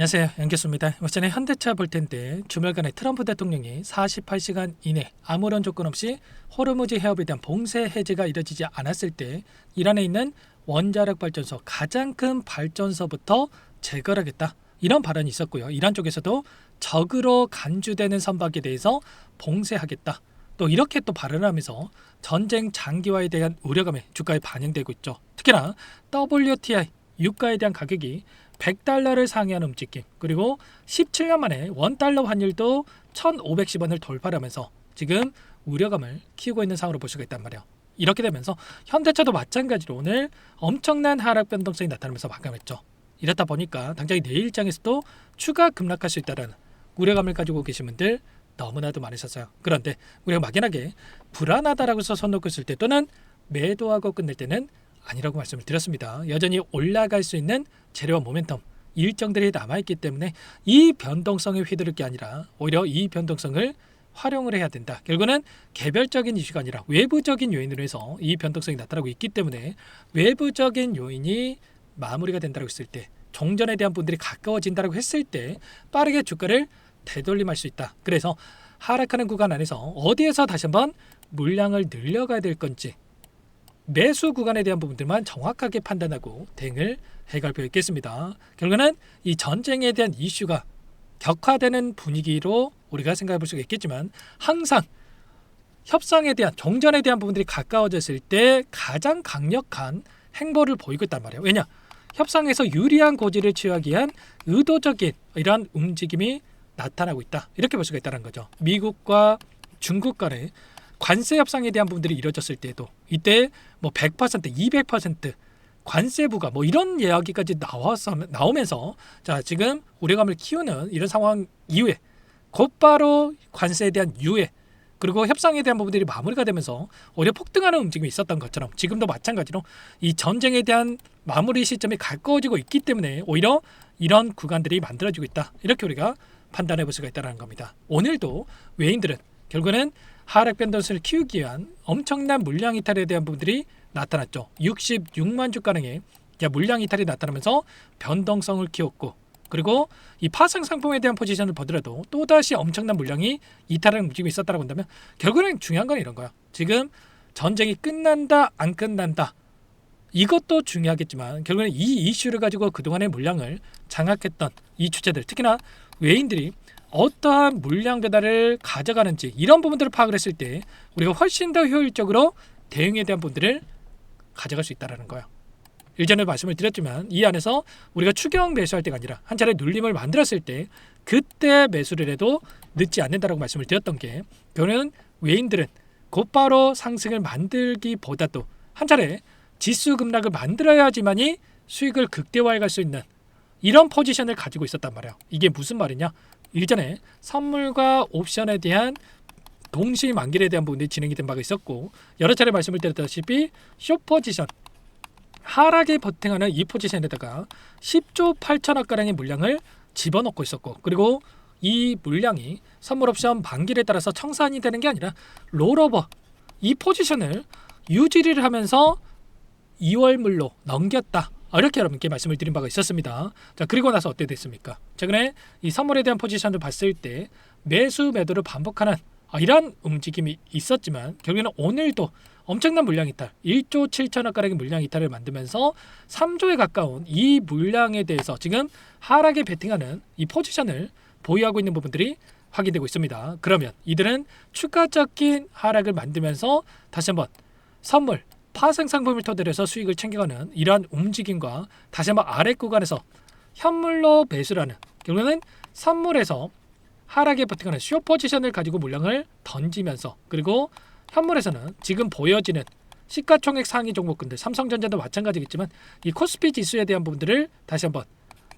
안녕하세요, 양교수입니다. 전에 현대차 볼 텐데 주말간에 트럼프 대통령이 48시간 이내 아무런 조건 없이 호르무즈 해협에 대한 봉쇄 해제가 이뤄지지 않았을 때 이란에 있는 원자력 발전소 가장 큰 발전소부터 제거를 하겠다, 이런 발언이 있었고요. 이란 쪽에서도 적으로 간주되는 선박에 대해서 봉쇄하겠다, 또 이렇게 또 발언을 하면서 전쟁 장기화에 대한 우려감이 주가에 반영되고 있죠. 특히나 WTI 유가에 대한 가격이 100달러를 상회하는 움직임, 그리고 17년 만에 원달러 환율도 1,510원을 돌파하면서 지금 우려감을 키우고 있는 상황으로 볼 수가 있단 말이에요. 이렇게 되면서 현대차도 마찬가지로 오늘 엄청난 하락 변동성이 나타나면서 마감했죠. 이렇다 보니까 당장 내일장에서도 추가 급락할 수 있다는 우려감을 가지고 계신 분들 너무나도 많으셨어요. 그런데 우리가 막연하게 불안하다라고 해서 손 놓고 있을 때, 또는 매도하고 끝낼 때는 아니라고 말씀을 드렸습니다. 여전히 올라갈 수 있는 재료와 모멘텀 일정들이 남아있기 때문에 이 변동성에 휘두를 게 아니라 오히려 이 변동성을 활용을 해야 된다. 결국은 개별적인 이슈가 아니라 외부적인 요인으로 해서 이 변동성이 나타나고 있기 때문에 외부적인 요인이 마무리가 된다고 했을 때, 종전에 대한 분들이 가까워진다고 했을 때 빠르게 주가를 되돌림할 수 있다. 그래서 하락하는 구간 안에서 어디에서 다시 한번 물량을 늘려가야 될 건지, 매수 구간에 대한 부분들만 정확하게 판단하고 대응을 해갈 필요가 있겠습니다. 결국은 이 전쟁에 대한 이슈가 격화되는 분위기로 우리가 생각해 볼 수가 있겠지만, 항상 협상에 대한, 종전에 대한 부분들이 가까워졌을 때 가장 강력한 행보를 보이고 있단 말이에요. 왜냐? 협상에서 유리한 고지를 취하기 위한 의도적인 이러한 움직임이 나타나고 있다, 이렇게 볼 수가 있다는 거죠. 미국과 중국 간의 관세 협상에 대한 부분들이 이루어졌을 때도 이때 100%, 200% 관세 부과 이런 이야기까지 나오면서 자, 지금 우려감을 키우는 이런 상황 이후에 곧바로 관세에 대한 유예, 그리고 협상에 대한 부분들이 마무리가 되면서 오히려 폭등하는 움직임이 있었던 것처럼, 지금도 마찬가지로 이 전쟁에 대한 마무리 시점이 가까워지고 있기 때문에 오히려 이런 구간들이 만들어지고 있다, 이렇게 우리가 판단해 볼 수가 있다는 겁니다. 오늘도 외인들은 결국에는 하락 변동성을 키우기 위한 엄청난 물량 이탈에 대한 부분들이 나타났죠. 66만 주가량의 물량 이탈이 나타나면서 변동성을 키웠고, 그리고 이 파생 상품에 대한 포지션을 보더라도 또다시 엄청난 물량이 이탈하는 움직임이 있었다고 한다면, 결국은 중요한 건 이런 거야. 지금 전쟁이 끝난다 안 끝난다, 이것도 중요하겠지만 결국은 이 이슈를 가지고 그동안의 물량을 장악했던 이 주체들, 특히나 외인들이 어떠한 물량 배달을 가져가는지, 이런 부분들을 파악을 했을 때 우리가 훨씬 더 효율적으로 대응에 대한 부분들을 가져갈 수 있다는 거예요. 일전에 말씀을 드렸지만 이 안에서 우리가 추경 매수할 때가 아니라 한 차례 눌림을 만들었을 때 그때 매수를 해도 늦지 않는다라고 말씀을 드렸던 게, 결국은 외인들은 곧바로 상승을 만들기보다도 한 차례 지수 급락을 만들어야지만이 수익을 극대화해 갈 수 있는 이런 포지션을 가지고 있었단 말이에요. 이게 무슨 말이냐? 일전에 선물과 옵션에 대한 동시 만기에 대한 부분이 진행이 된 바가 있었고, 여러 차례 말씀을 드렸다시피 숏 포지션, 하락에 버팅하는 이 포지션에다가 10조 8천억 가량의 물량을 집어넣고 있었고, 그리고 이 물량이 선물 옵션 만기에 따라서 청산이 되는 게 아니라 롤오버, 이 포지션을 유지를 하면서 2월물로 넘겼다, 이렇게 여러분께 말씀을 드린 바가 있었습니다. 자, 그리고 나서 어떻게 됐습니까? 최근에 이 선물에 대한 포지션을 봤을 때 매수 매도를 반복하는 이런 움직임이 있었지만, 결국에는 오늘도 엄청난 물량 이탈, 1조 7천억 가량의 물량 이탈을 만들면서 3조에 가까운 이 물량에 대해서 지금 하락에 베팅하는 이 포지션을 보유하고 있는 부분들이 확인되고 있습니다. 그러면 이들은 추가적인 하락을 만들면서 다시 한번 선물, 파생 상품을 토대로 해서 수익을 챙겨가는 이러한 움직임과, 다시 한번 아래 구간에서 현물로 매수를 하는, 결국에는 선물에서 하락에 버팅하는 숏 포지션을 가지고 물량을 던지면서, 그리고 현물에서는 지금 보여지는 시가총액 상위 종목군들, 삼성전자도 마찬가지겠지만 이 코스피 지수에 대한 부분들을 다시 한번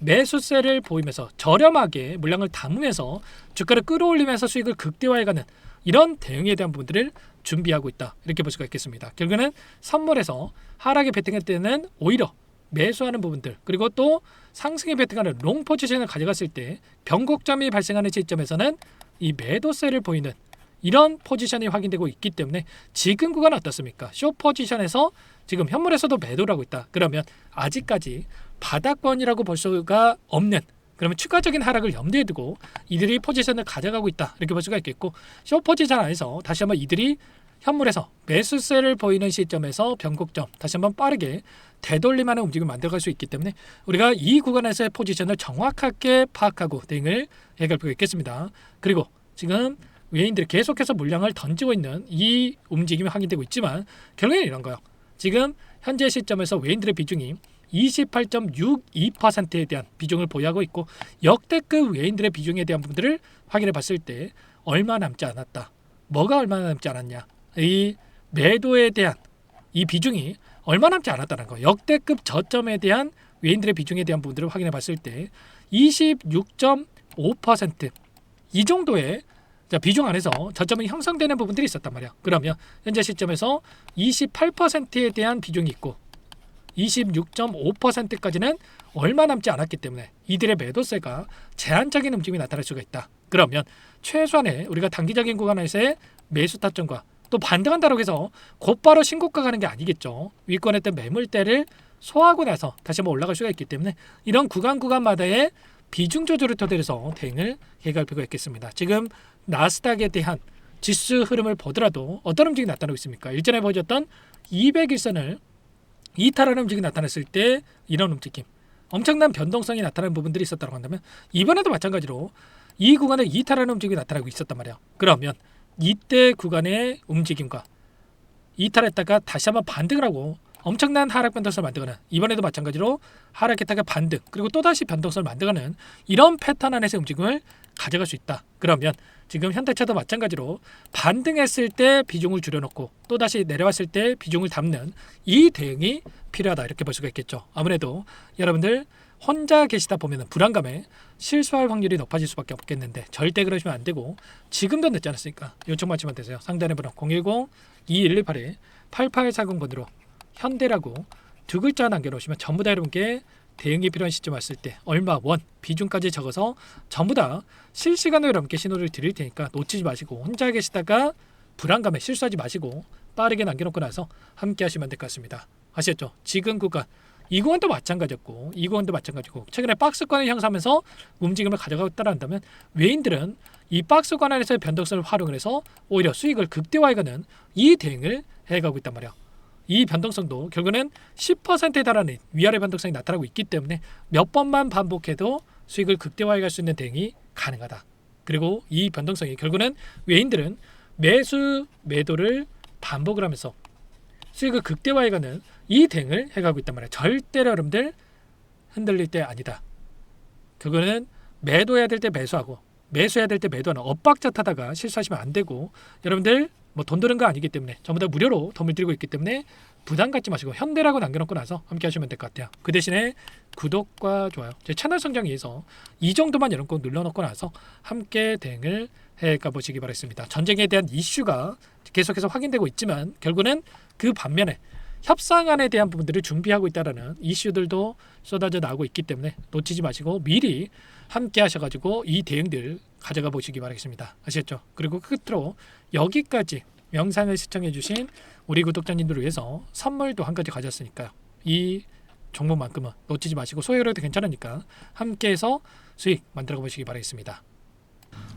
매수세를 보이면서 저렴하게 물량을 담으면서 주가를 끌어올리면서 수익을 극대화해가는 이런 대응에 대한 부분들을 준비하고 있다, 이렇게 볼 수가 있겠습니다. 결국에는 선물에서 하락에 베팅할 때는 오히려 매수하는 부분들, 그리고 또 상승에 베팅하는 롱 포지션을 가져갔을 때 변곡점이 발생하는 시점에서는 이 매도세를 보이는 이런 포지션이 확인되고 있기 때문에 지금 구간은 어떻습니까? 숏 포지션에서 지금 현물에서도 매도를 하고 있다. 그러면 아직까지 바닥권이라고 볼 수가 없는 그러면 추가적인 하락을 염두에 두고 이들이 포지션을 가져가고 있다 이렇게 볼 수가 있겠고, 숏 포지션 안에서 다시 한번 이들이 현물에서 매수세를 보이는 시점에서 변곡점 다시 한번 빠르게 되돌림하는 움직임을 만들어갈 수 있기 때문에 우리가 이 구간에서의 포지션을 정확하게 파악하고 대응을 해갈 필요가 있겠습니다. 그리고 지금 외인들이 계속해서 물량을 던지고 있는 이 움직임이 확인되고 있지만 결국에는 이런 거예요. 지금 현재 시점에서 외인들의 비중이 28.62%에 대한 비중을 보유하고 있고, 역대급 외인들의 비중에 대한 부분들을 확인해 봤을 때 얼마 남지 않았다. 뭐가 얼마나 남지 않았냐? 이 매도에 대한 이 비중이 얼마 남지 않았다는 거. 역대급 저점에 대한 외인들의 비중에 대한 부분들을 확인해 봤을 때 26.5% 이 정도의 비중 안에서 저점이 형성되는 부분들이 있었단 말이야. 그러면 현재 시점에서 28%에 대한 비중이 있고 26.5%까지는 얼마 남지 않았기 때문에 이들의 매도세가 제한적인 움직임이 나타날 수가 있다. 그러면 최소한의 우리가 단기적인 구간에서의 매수 타점과 또 반등한다고 해서 곧바로 신고가 가는 게 아니겠죠. 윗권에 있던 매물대를 소화하고 나서 다시 한번 올라갈 수가 있기 때문에 이런 구간마다의 비중 조절을 토대로 해서 대응을 해갈 필요가 있겠습니다. 지금 나스닥에 대한 지수 흐름을 보더라도 어떤 움직임이 나타나고 있습니까? 일전에 보여줬던 200일선을 이탈하는 움직임이 나타났을 때 이런 움직임, 엄청난 변동성이 나타나는 부분들이 있었다고 한다면 이번에도 마찬가지로 이 구간에 이탈하는 움직임이 나타나고 있었단 말이에요. 그러면 이때 구간의 움직임과 이탈했다가 다시 한번 반등을 하고 엄청난 하락 변동성을 만들어가는, 이번에도 마찬가지로 하락했다가 반등 그리고 또다시 변동성을 만들어가는 이런 패턴 안에서 움직임을 가져갈 수 있다. 그러면 지금 현대차도 마찬가지로 반등했을 때 비중을 줄여놓고 또다시 내려왔을 때 비중을 담는 이 대응이 필요하다 이렇게 볼 수가 있겠죠. 아무래도 여러분들 혼자 계시다 보면 불안감에 실수할 확률이 높아질 수밖에 없겠는데 절대 그러시면 안 되고, 지금도 늦지 않았으니까 요청만 하시면 되세요. 상단의 번호 010-2118-8840번으로 현대라고 두 글자 남겨놓으시면 전부 다 여러분께 대응이 필요한 시점 왔을 때 얼마 원 비중까지 적어서 전부 다 실시간으로 여러분께 신호를 드릴 테니까 놓치지 마시고, 혼자 계시다가 불안감에 실수하지 마시고 빠르게 남겨놓고 나서 함께 하시면 될 것 같습니다. 아시겠죠? 지금 구간 이 구간도 마찬가지였고 이 구간도 마찬가지고 최근에 박스권을 형성하면서 움직임을 가져가고 한다면 외인들은 이 박스권 안에서의 변동성을 활용을 해서 오히려 수익을 극대화해가는 이 대응을 해가고 있단 말이야. 이 변동성도 결국은 10%에 달하는 위아래 변동성이 나타나고 있기 때문에 몇 번만 반복해도 수익을 극대화해 갈 수 있는 대응이 가능하다. 그리고 이 변동성이 결국은 외인들은 매수 매도를 반복을 하면서 수익을 극대화해 가는 이 대응을 해가고 있단 말이에요. 절대로 여러분들 흔들릴 때 아니다. 그거는 매도해야 될 때 매수하고 매수해야 될 때 매도하는 엇박자 타다가 실수하시면 안 되고, 여러분들 돈 드는 거 아니기 때문에 전부 다 무료로 도움을 드리고 있기 때문에 부담 갖지 마시고 현대라고 남겨놓고 나서 함께 하시면 될 것 같아요. 그 대신에 구독과 좋아요, 제 채널 성장을 위해서 이 정도만 여러분 꼭 눌러놓고 나서 함께 대응을 해가 보시기 바라겠습니다. 전쟁에 대한 이슈가 계속해서 확인되고 있지만 결국은 그 반면에 협상안에 대한 부분들을 준비하고 있다는 이슈들도 쏟아져 나오고 있기 때문에 놓치지 마시고 미리 함께 하셔가지고 이 대응들 가져가 보시기 바라겠습니다. 아시겠죠? 그리고 끝으로 여기까지 영상을 시청해주신 우리 구독자님들을 위해서 선물도 한 가지 가졌으니까요. 이 종목만큼은 놓치지 마시고 소액으로도 괜찮으니까 함께해서 수익 만들어 보시기 바라겠습니다.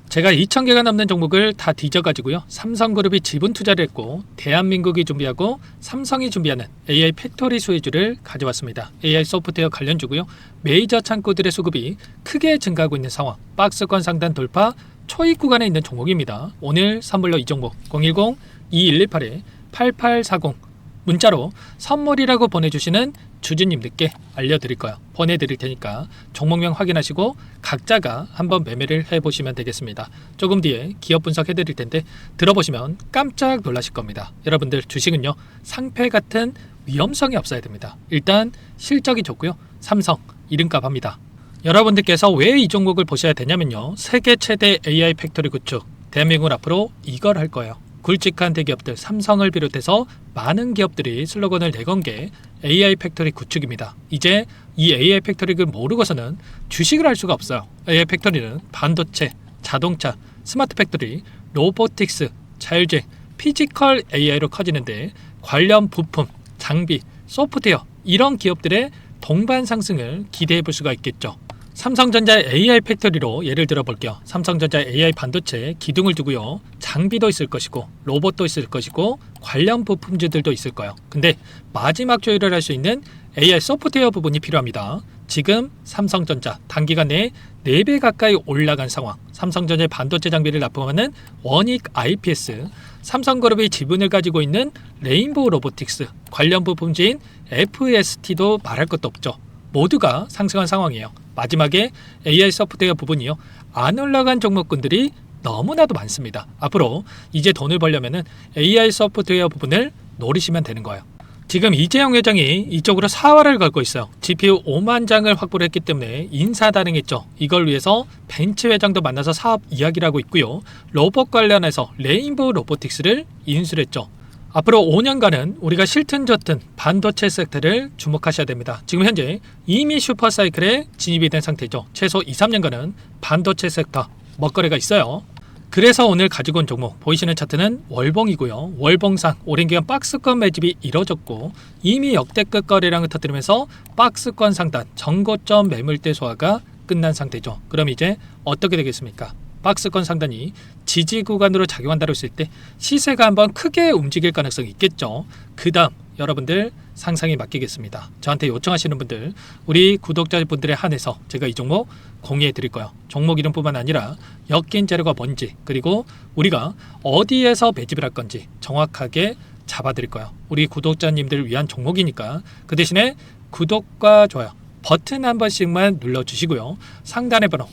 제가 2,000개가 넘는 종목을 다 뒤져가지고요, 삼성그룹이 지분 투자를 했고 대한민국이 준비하고 삼성이 준비하는 AI 팩토리 수혜주를 가져왔습니다. AI 소프트웨어 관련주고요, 메이저 창구들의 수급이 크게 증가하고 있는 상황, 박스권 상단 돌파 초입 구간에 있는 종목입니다. 오늘 선물로 이 종목 010-2118-8840 문자로 선물이라고 보내주시는 주주님들께 알려드릴 거예요. 보내드릴 테니까 종목명 확인하시고 각자가 한번 매매를 해보시면 되겠습니다. 조금 뒤에 기업 분석해드릴 텐데 들어보시면 깜짝 놀라실 겁니다. 여러분들 주식은요, 상패 같은 위험성이 없어야 됩니다. 일단 실적이 좋고요, 삼성 이름값 합니다. 여러분들께서 왜 이 종목을 보셔야 되냐면요, 세계 최대 AI 팩토리 구축, 대한민국은 앞으로 이걸 할 거예요. 굵직한 대기업들 삼성을 비롯해서 많은 기업들이 슬로건을 내건 게 AI 팩토리 구축입니다. 이제 이 AI 팩토리를 모르고서는 주식을 할 수가 없어요. AI 팩토리는 반도체, 자동차, 스마트 팩토리, 로보틱스, 자율주행, 피지컬 AI로 커지는데 관련 부품, 장비, 소프트웨어 이런 기업들의 동반 상승을 기대해 볼 수가 있겠죠. 삼성전자 AI 팩토리로 예를 들어 볼게요. 삼성전자 AI 반도체 기둥을 두고요. 장비도 있을 것이고 로봇도 있을 것이고 관련 부품들도 있을 거예요. 근데 마지막 조율을 할 수 있는 AI 소프트웨어 부분이 필요합니다. 지금 삼성전자 단기간 내에 4배 가까이 올라간 상황. 삼성전자의 반도체 장비를 납품하는 원익 IPS, 삼성그룹이 지분을 가지고 있는 레인보우 로보틱스, 관련 부품지인 FST도 말할 것도 없죠. 모두가 상승한 상황이에요. 마지막에 AI 소프트웨어 부분이요. 안 올라간 종목군들이 너무나도 많습니다. 앞으로 이제 돈을 벌려면 AI 소프트웨어 부분을 노리시면 되는 거예요. 지금 이재용 회장이 이쪽으로 사활을 걸고 있어요. GPU 5만 장을 확보를 했기 때문에 인사단행했죠. 이걸 위해서 벤츠 회장도 만나서 사업 이야기를 하고 있고요. 로봇 관련해서 레인보우 로보틱스를 인수를 했죠. 앞으로 5년간은 우리가 싫든 좋든 반도체 섹터를 주목하셔야 됩니다. 지금 현재 이미 슈퍼사이클에 진입이 된 상태죠. 최소 2, 3년간은 반도체 섹터 먹거리가 있어요. 그래서 오늘 가지고 온 종목 보이시는 차트는 월봉이고요. 월봉상 오랜 기간 박스권 매집이 이뤄졌고 이미 역대급 거래량을 터뜨리면서 박스권 상단 정고점 매물대 소화가 끝난 상태죠. 그럼 이제 어떻게 되겠습니까? 박스권 상단이 지지 구간으로 작용한다고 했을 때 시세가 한번 크게 움직일 가능성이 있겠죠. 그 다음 여러분들 상상에 맡기겠습니다. 저한테 요청하시는 분들, 우리 구독자분들에 한해서 제가 이 종목 공유해 드릴 거예요. 종목 이름뿐만 아니라 엮인 재료가 뭔지, 그리고 우리가 어디에서 매집을 할 건지 정확하게 잡아 드릴 거예요. 우리 구독자님들을 위한 종목이니까 그 대신에 구독과 좋아요 버튼 한 번씩만 눌러주시고요. 상단의 번호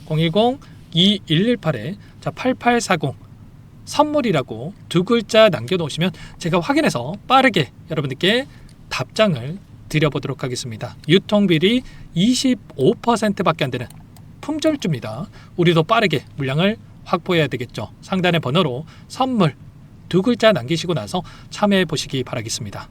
010-2118-8840 선물이라고 2글자 남겨놓으시면 제가 확인해서 빠르게 여러분들께 답장을 드려보도록 하겠습니다. 유통비리 25%밖에 안 되는 품절주입니다. 우리도 빠르게 물량을 확보해야 되겠죠. 상단의 번호로 선물 2글자 남기시고 나서 참여해 보시기 바라겠습니다.